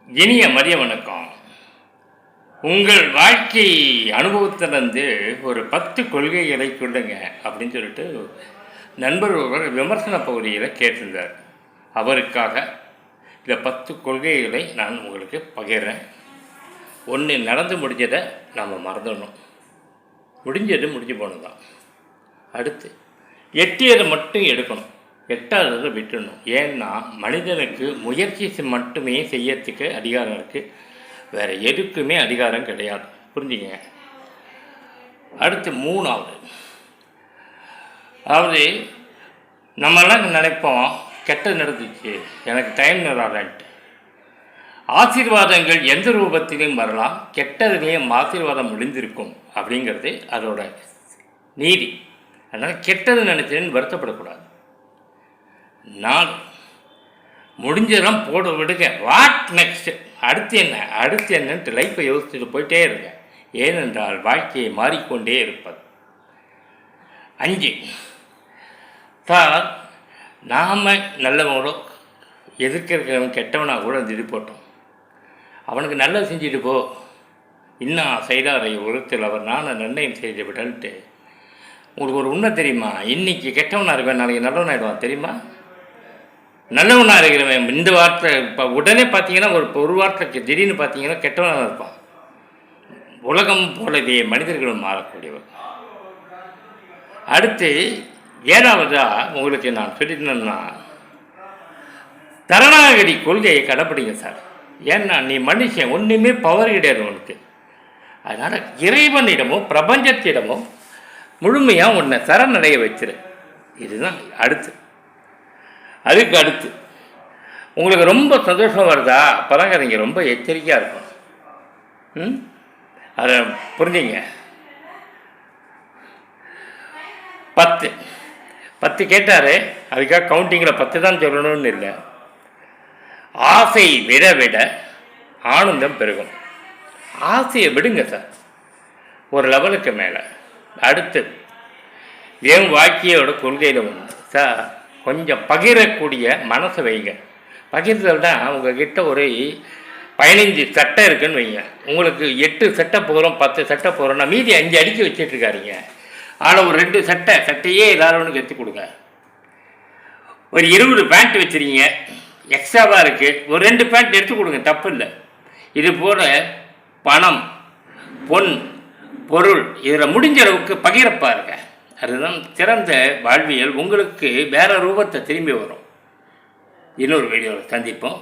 இனிய மதிய வணக்கம். உங்கள் வாழ்க்கை அனுபவத்திலிருந்து ஒரு 10 கொள்கைகளை சொல்லுங்க அப்படின்னு சொல்லிட்டு நண்பர் ஒருவர் விமர்சன பகுதியில் கேட்டிருந்தார். அவருக்காக இந்த 10 கொள்கைகளை நான் உங்களுக்கு பகிர்றேன். ஒன்று, நடந்து முடிஞ்சதை நம்ம மறந்துடணும். முடிஞ்சு போனதான். அடுத்து, எட்டியதை மட்டும் எடுக்கணும், எட்டாவதை விட்டுடணும். ஏன்னா மனிதனுக்கு முயற்சி மட்டுமே செய்யறதுக்கு அதிகாரம் இருக்குது, வேறு எதுக்குமே அதிகாரம் கிடையாது. புரிஞ்சுங்க. அடுத்து, மூணாவது, அதாவது நம்மளாம் நினைப்போம் கெட்டது நடந்துச்சு, எனக்கு டைம் வராதுன்ட்டு. ஆசீர்வாதங்கள் எந்த ரூபத்திலையும் வரலாம், கெட்டதுலேயும் ஆசீர்வாதம் முடிந்திருக்கும் அப்படிங்கிறது அதோட நீதி. அதனால் கெட்டது நினைச்சேன்னு வருத்தப்படக்கூடாது. 4, முடிஞ்சதெல்லாம் போட விடுங்க. வாட் நெக்ஸ்ட், அடுத்து என்னன்ட்டு லைஃப்பை யோசிச்சுட்டு போயிட்டே இருங்க. ஏனென்றால் வாழ்க்கையை மாறிக்கொண்டே இருப்பது. 5, சார் நாம் நல்லவங்களோ எதிர்க்கிறவன் கெட்டவனாக கூட திடீர் போட்டோம், அவனுக்கு நல்லது செஞ்சுட்டு போ, இன்னும் செய்தாரை ஒருத்தர் அவர் நானும் நிர்ணயம் செய்து விடன்ட்டு. உங்களுக்கு ஒரு உண்மை தெரியுமா? இன்றைக்கி கெட்டவனாக இருப்பேன், நாளைக்கு நல்லவனாகிடுவான் தெரியுமா? நல்லவனாக இருக்கிறவன் இந்த வார்த்தை இப்போ உடனே பார்த்தீங்கன்னா ஒரு வார்த்தைக்கு திடீர்னு பார்த்தீங்கன்னா கெட்டவனாக இருப்பான். உலகம் போலவே மனிதர்களும் மாறக்கூடியவர். அடுத்து, 7வதாக உங்களுக்கு நான் சொல்லிட்டேன்னா, தரணாகதி கொள்கையை கடைப்பிடிங்க சார். ஏன்னா நீ மனுஷன், ஒன்றுமே பவர் கிடையாது உனக்கு. அதனால் இறைவனிடமோ பிரபஞ்சத்திடமோ முழுமையாக உன்னை சரணடைய வச்சிரு. இதுதான் அடுத்து. அதுக்கு அடுத்து, உங்களுக்கு ரொம்ப சந்தோஷம் வருதா, அப்போதாங்க நீங்கள் ரொம்ப எச்சரிக்கையாக இருக்கணும். அதை புரிஞ்சுங்க. 10 கேட்டார், அதுக்காக கவுண்டிங்கில் 10 தான் சொல்லணும்னு இல்லை. ஆசை விட விட ஆனந்தம் பெருகும். ஆசையை விடுங்க சார் ஒரு லெவலுக்கு மேலே. அடுத்து, என் வாழ்க்கையோட கொள்கையில் ஒன்று சார், கொஞ்சம் பகிரக்கூடிய மனசை வைங்க. பகிர்தல் தான். உங்கள்கிட்ட ஒரு 15 சட்டை இருக்குதுன்னு வைங்க, உங்களுக்கு 8 சட்டை போகிறோம், 10 சட்டை போகிறோம்னா மீதி 5 அடிக்க வச்சிட்ருக்காருங்க. ஆனால் ஒரு 2 சட்டையே எல்லாரும் எடுத்து கொடுங்க. ஒரு 20 பேண்ட் வச்சுருக்கீங்க, எக்ஸ்ட்ராவாக இருக்குது, ஒரு 2 பேண்ட் எடுத்து கொடுங்க, தப்பு இல்லை. இது போல் பணம், பொன், பொருள் இதில் முடிஞ்ச அளவுக்கு பகிரப்பாருங்க. அதுதான் சிறந்த வாழ்வியல். உங்களுக்கு வேறு ரூபத்தை திரும்பி வரும். இன்னொரு வீடியோவில் சந்திப்போம்.